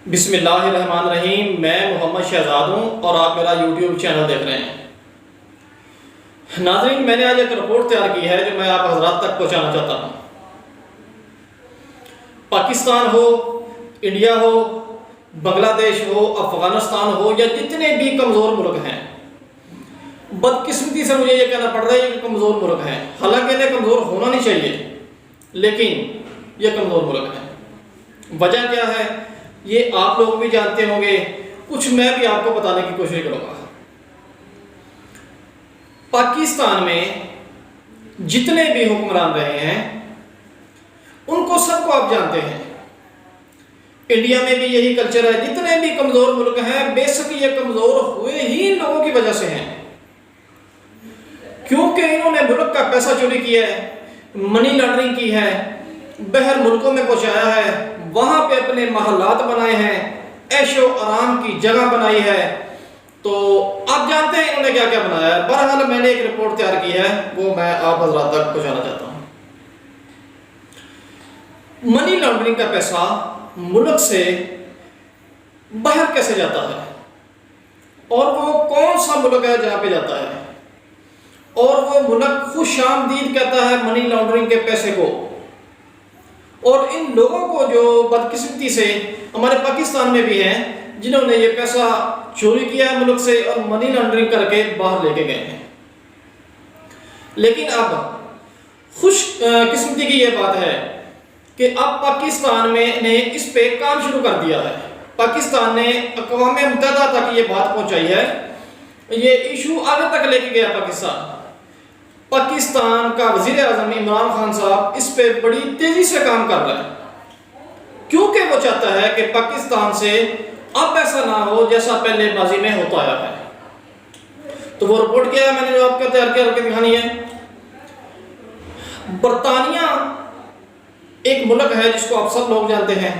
بسم اللہ الرحمن الرحیم۔ میں محمد شہزاد ہوں اور آپ میرا یوٹیوب چینل دیکھ رہے ہیں۔ ناظرین، میں نے آج ایک رپورٹ تیار کی ہے جو میں آپ حضرات تک پہنچانا چاہتا ہوں۔ پاکستان ہو، انڈیا ہو، بنگلہ دیش ہو، افغانستان ہو یا جتنے بھی کمزور ملک ہیں، بدقسمتی سے مجھے یہ کہنا پڑ رہا ہے کہ کمزور ملک ہیں، حالانکہ انہیں کمزور ہونا نہیں چاہیے، لیکن یہ کمزور ملک ہیں۔ وجہ کیا ہے یہ آپ لوگ بھی جانتے ہوں گے، کچھ میں بھی آپ کو بتانے کی کوشش کروں گا۔ پاکستان میں جتنے بھی حکمران رہے ہیں ان کو سب کو آپ جانتے ہیں۔ انڈیا میں بھی یہی کلچر ہے، جتنے بھی کمزور ملک ہیں بے شک یہ کمزور ہوئے ہی ان لوگوں کی وجہ سے ہیں، کیونکہ انہوں نے ملک کا پیسہ چوری کیا ہے، منی لانڈرنگ کی ہے، باہر ملکوں میں پہنچایا ہے، وہاں پہ اپنے محلات بنائے ہیں، عیش و آرام کی جگہ بنائی ہے۔ تو آپ جانتے ہیں انہوں نے کیا کیا بنایا ہے۔ بہرحال میں نے ایک رپورٹ تیار کی ہے، وہ میں آپ حضرات تک پہنچانا چاہتا ہوں۔ منی لانڈرنگ کا پیسہ ملک سے باہر کیسے جاتا ہے، اور وہ کون سا ملک ہے جہاں پہ جاتا ہے، اور وہ ملک خوش آمدید کہتا ہے منی لانڈرنگ کے پیسے کو، اور ان لوگوں کو جو بدقسمتی سے ہمارے پاکستان میں بھی ہیں جنہوں نے یہ پیسہ چوری کیا ہے ملک سے اور منی لانڈرنگ کر کے باہر لے کے گئے ہیں۔ لیکن اب خوش قسمتی کی یہ بات ہے کہ اب پاکستان میں نے اس پہ کام شروع کر دیا ہے۔ پاکستان نے اقوام متحدہ تک یہ بات پہنچائی ہے، یہ ایشو آگے تک لے کے گیا پاکستان کا وزیر اعظم عمران خان صاحب اس پہ بڑی تیزی سے کام کر رہے ہیں، کیونکہ وہ چاہتا ہے کہ پاکستان سے اب ایسا نہ ہو جیسا پہلے ماضی میں ہوتا آیا ہے۔ تو وہ رپورٹ کیا ہے میں نے جو آپ کا تیار کر کے دکھانی ہے۔ برطانیہ ایک ملک ہے جس کو آپ سب لوگ جانتے ہیں۔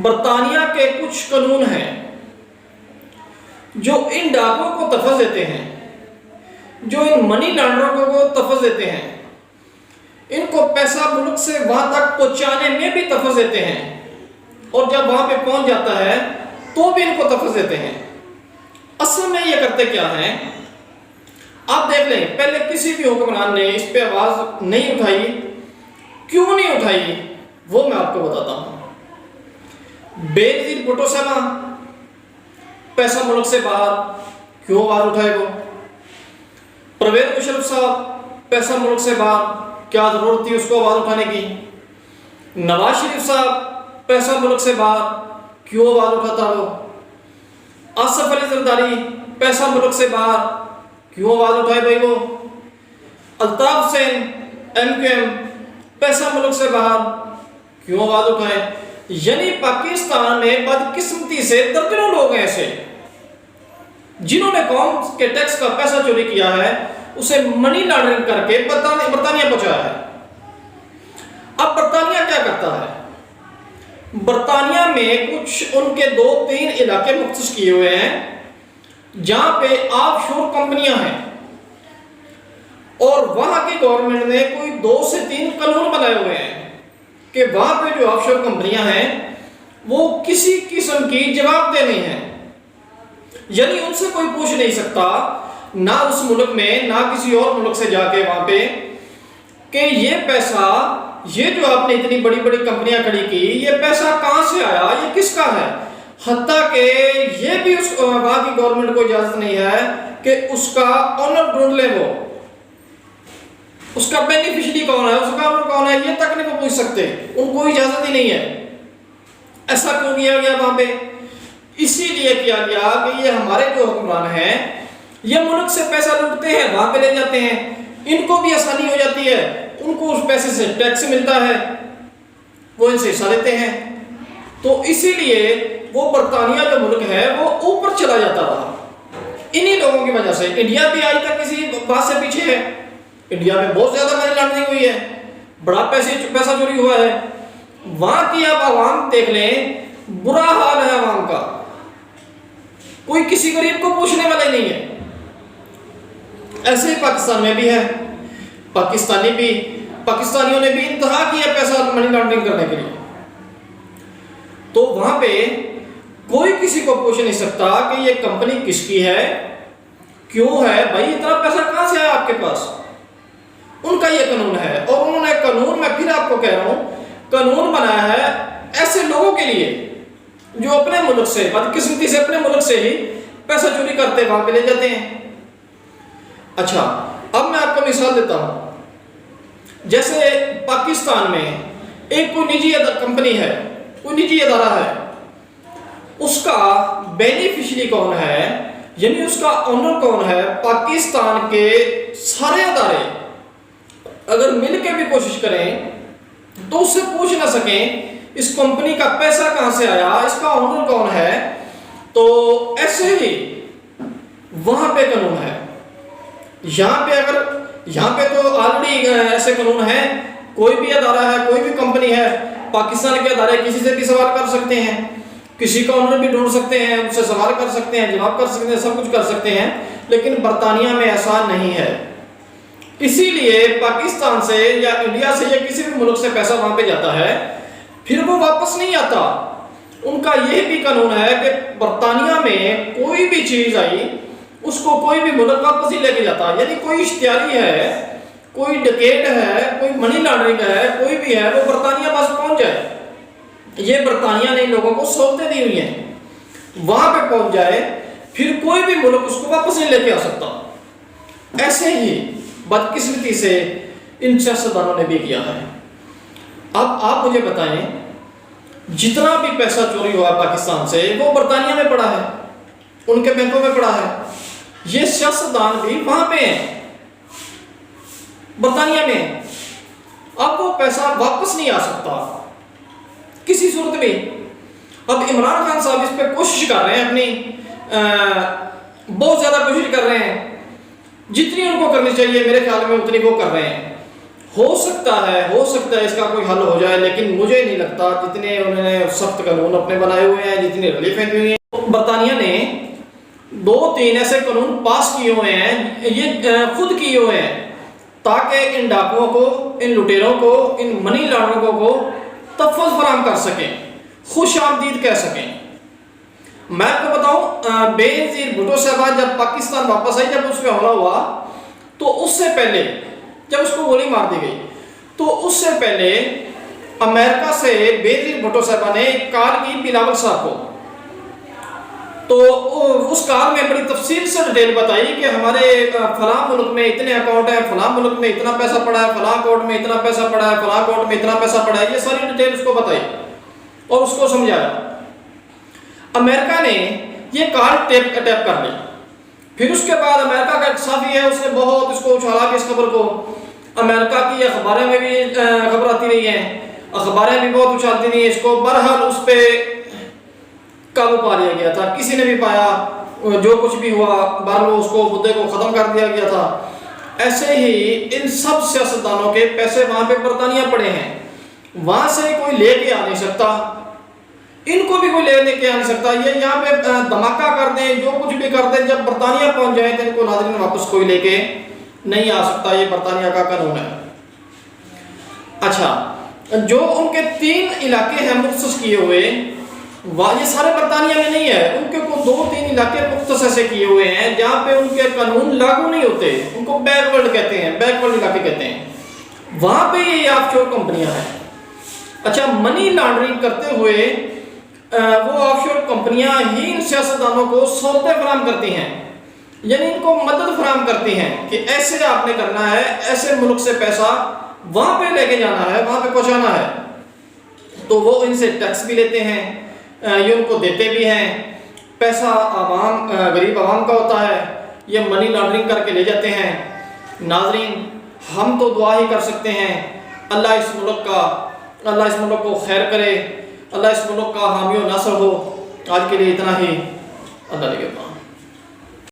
برطانیہ کے کچھ قانون ہیں جو ان ڈاکوں کو تفویض دیتے ہیں، جو ان منی لانڈروں کو تفویض دیتے ہیں، ان کو پیسہ ملک سے وہاں تک پہنچانے میں بھی تفویض دیتے ہیں، اور جب وہاں پہ پہنچ جاتا ہے تو بھی ان کو تفویض دیتے ہیں۔ اصل میں یہ کرتے کیا ہیں آپ دیکھ لیں، پہلے کسی بھی حکمران نے اس پہ آواز نہیں اٹھائی، کیوں نہیں اٹھائی وہ میں آپ کو بتاتا ہوں۔ بینظیر بھٹو صاحب پیسہ ملک سے باہر، کیوں آواز اٹھائے وہ؟ پرویز مشرف صاحب پیسہ ملک سے باہر، کیا ضرورت تھی اس کو آواز اٹھانے کی؟ نواز شریف صاحب پیسہ ملک سے باہر، کیوں آواز اٹھاتا ہو؟ آصف علی زرداری پیسہ ملک سے باہر، کیوں آواز اٹھائے بھائی وہ؟ الطاف حسین MQM پیسہ ملک سے باہر، کیوں آواز اٹھائے؟ یعنی پاکستان میں بدقسمتی سے درجنوں لوگ ہیں ایسے جنہوں نے قوم کے ٹیکس کا پیسہ چوری کیا ہے، اسے منی لانڈرنگ کر کے برطانیہ پہنچایا ہے۔ اب برطانیہ کیا کرتا ہے؟ برطانیہ میں کچھ ان کے 2-3 علاقے مختص کیے ہوئے ہیں جہاں پہ آف شور کمپنیاں ہیں، اور وہاں کی گورنمنٹ نے کوئی 2 سے 3 قانون بنائے ہوئے ہیں کہ وہاں پہ جو آف شور کمپنیاں ہیں وہ کسی قسم کی جواب دہ نہیں ہیں، یعنی ان سے کوئی پوچھ نہیں سکتا، نہ اس ملک میں نہ کسی اور ملک سے جا کے وہاں پہ کہ یہ پیسہ، یہ جو آپ نے اتنی بڑی بڑی کمپنیاں کھڑی کی، یہ پیسہ کہاں سے آیا، یہ کس کا ہے؟ حتیٰ کہ یہ بھی اس وہاں کی گورنمنٹ کو اجازت نہیں ہے کہ اس کا اونر ڈھونڈ لے، وہ اس کا بینیفیشری کون ہے، اس کا اونر کون ہے، یہ تک نہیں پوچھ سکتے، ان کو اجازت ہی نہیں ہے۔ ایسا کیوں کیا گیا وہاں پہ؟ اسی لیے کیا گیا کہ یہ ہمارے جو حکمران ہیں یہ ملک سے پیسہ لوٹتے ہیں، وہاں پہ لے جاتے ہیں، ان کو بھی آسانی ہو جاتی ہے، ان کو اس پیسے سے ٹیکس ملتا ہے، وہ ان سے حصہ لیتے ہیں۔ تو اسی لیے وہ برطانیہ جو ملک ہے وہ اوپر چلا جاتا رہا انہی لوگوں کی وجہ سے۔ انڈیا بھی آج تک کسی بات سے پیچھے ہے، انڈیا میں بہت زیادہ منی لانڈرنگ ہوئی ہے، بڑا پیسہ چوری ہوا ہے۔ وہاں کی آپ عوام دیکھ لیں، برا حال ہے عوام کا، کوئی کسی غریب کو پوچھنے والے نہیں ہے۔ ایسے ہی پاکستان میں بھی ہے، پاکستانیوں نے بھی انتہا کیا پیسہ منی لانڈرنگ کرنے کے لیے۔ تو وہاں پہ کوئی کسی کو پوچھ نہیں سکتا کہ یہ کمپنی کس کی ہے، کیوں ہے، بھائی اتنا پیسہ کہاں سے آیا آپ کے پاس۔ ان کا یہ قانون ہے، اور انہوں نے قانون، میں پھر آپ کو کہہ رہا ہوں، قانون بنایا ہے ایسے لوگوں کے لیے جو اپنے ملک سے، بدقسمتی سے اپنے ملک سے ہی پیسہ چوری کرتے وہاں پہ لے جاتے ہیں۔ اچھا، اب میں آپ کو مثال دیتا ہوں، جیسے پاکستان میں ایک کوئی نجی کمپنی ہے، کوئی نجی ادارہ ہے، اس کا بینیفیشری کون ہے، یعنی اس کا اونر کون ہے، پاکستان کے سارے ادارے اگر مل کے بھی کوشش کریں تو اس سے پوچھ نہ سکیں اس کمپنی کا پیسہ کہاں سے آیا، اس کا اونر کون ہے۔ تو ایسے ہی وہاں پہ قانون ہے، یہاں پہ تو آلریڈی ایسے قانون ہیں، کوئی بھی ادارہ ہے، کوئی بھی کمپنی ہے، پاکستان کے ادارے کسی سے بھی سوال کر سکتے ہیں، کسی کا اونر بھی ڈھونڈ سکتے ہیں، ان سے سوال کر سکتے ہیں، جواب کر سکتے ہیں، سب کچھ کر سکتے ہیں، لیکن برطانیہ میں ایسا نہیں ہے۔ اسی لیے پاکستان سے یا انڈیا سے یا کسی بھی ملک سے پیسہ وہاں پہ جاتا ہے، پھر وہ واپس نہیں آتا۔ ان کا یہ بھی قانون ہے کہ برطانیہ میں کوئی بھی چیز آئی، اس کو کوئی بھی ملک واپس ہی لے کے جاتا، یعنی کوئی اشتہاری ہے، کوئی ڈکیٹ ہے، کوئی منی لانڈرنگ ہے، کوئی بھی ہے، وہ برطانیہ پاس پہنچ جائے، یہ برطانیہ نے لوگوں کو سہولتیں دی ہوئی ہیں، وہاں پہ پہنچ جائے، پھر کوئی بھی ملک اس کو واپس نہیں لے کے آ سکتا۔ ایسے ہی بدقسمتی سے ان سیاستدانوں نے بھی کیا ہے۔ اب آپ مجھے بتائیں، جتنا بھی پیسہ چوری ہوا پاکستان سے وہ برطانیہ میں پڑا ہے، ان کے بینکوں میں پڑا ہے، یہ سیاستدان بھی وہاں پہ ہیں، برطانیہ میں۔ اب وہ پیسہ واپس نہیں آ سکتا کسی صورت میں۔ اب عمران خان صاحب اس پہ کوشش کر رہے ہیں، اپنی بہت زیادہ کوشش کر رہے ہیں، جتنی ان کو کرنی چاہیے میرے خیال میں اتنی وہ کر رہے ہیں۔ ہو سکتا ہے اس کا کوئی حل ہو جائے، لیکن مجھے نہیں لگتا، جتنے انہوں نے سخت قانون اپنے بنائے ہوئے ہیں، جتنی ریلیفیں دی ہوئی ہیں۔ برطانیہ نے 2-3 ایسے قانون پاس کیے ہوئے ہیں، یہ خود کیے ہوئے ہیں، تاکہ ان ڈاکوؤں کو، ان لٹیروں کو، ان منی لانڈروں کو تحفظ فراہم کر سکیں، خوش آمدید کہہ سکیں۔ میں آپ کو بتاؤں، بے نظیر بھٹو صاحبہ جب پاکستان واپس آئی، جب اس پہ حملہ ہوا، تو اس سے پہلے جب اس کو گولی مار دی گئی، تو اس سے پہلے امریکہ سے بے نظیر بھٹو صاحبہ نے ایک کال کی بلاول صاحب کو، تو اس کال میں بڑی تفصیل سے ڈیٹیل بتائی کہ ہمارے فلاں ملک میں اتنے اکاؤنٹ ہیں، فلاں ملک میں اتنا پیسہ پڑا ہے، فلاں اکاؤنٹ میں اتنا پیسہ پڑا ہے، فلاں اکاؤنٹ میں اتنا پیسہ پڑا ہے، یہ ساری ڈیٹیل اس کو بتائی اور اس کو سمجھایا۔ امریکہ نے یہ کال ٹیپ کر لی، پھر اس کے بعد امریکہ کا ایک صحافی ہے، اس نے بہت اس کو اچھالا کہ اس خبر کو، امریکہ کی اخباریں میں بھی خبر آتی رہی ہیں، اخباریں بھی بہت اچھالتی رہی ہیں اس کو، بہرحال اس پہ قابو پا لیا گیا تھا، کسی نے بھی پایا، جو کچھ بھی ہوا بہرحال اس کو مدعے کو ختم کر دیا گیا تھا۔ ایسے ہی ان سب سیاستدانوں کے پیسے وہاں پہ برطانیہ پڑے ہیں، وہاں سے کوئی لے کے آ نہیں سکتا، ان کو بھی کوئی لینے کے آ نہیں سکتا، یہ یہاں پہ دھماکہ کر دیں، جو کچھ بھی کر دیں، جب برطانیہ پہنچ جائیں تو ان کو ناظرین واپس کوئی لے کے نہیں آ سکتا، یہ برطانیہ کا قانون ہے۔ اچھا، جو ان کے 3 علاقے ہیں مختص کیے ہوئے، یہ سارے برطانیہ میں نہیں ہے، ان کے کو 2-3 علاقے مختص ایسے کیے ہوئے ہیں جہاں پہ ان کے قانون لاگو نہیں ہوتے، ان کو بیک ورلڈ کہتے ہیں، بیک ورلڈ علاقے کہتے ہیں، وہاں پہ یہ آف شور کمپنیاں ہیں۔ اچھا، منی لانڈرنگ کرتے ہوئے وہ آف شور کمپنیاں ہی ان سیاستدانوں کو سہولتیں فراہم کرتی ہیں، یعنی ان کو مدد فراہم کرتی ہیں کہ ایسے آپ نے کرنا ہے، ایسے ملک سے پیسہ وہاں پہ لے کے جانا ہے، وہاں پہ پہنچانا ہے، تو وہ ان سے ٹیکس بھی لیتے ہیں، یہ ان کو دیتے بھی ہیں، پیسہ عوام، غریب عوام کا ہوتا ہے، یہ منی لانڈرنگ کر کے لے جاتے ہیں۔ ناظرین، ہم تو دعا ہی کر سکتے ہیں، اللہ اس ملک کو خیر کرے، اللہ اس ملک کا حامی و ناصر ہو۔ آج کے لیے اتنا ہی، اللہ نگہبان۔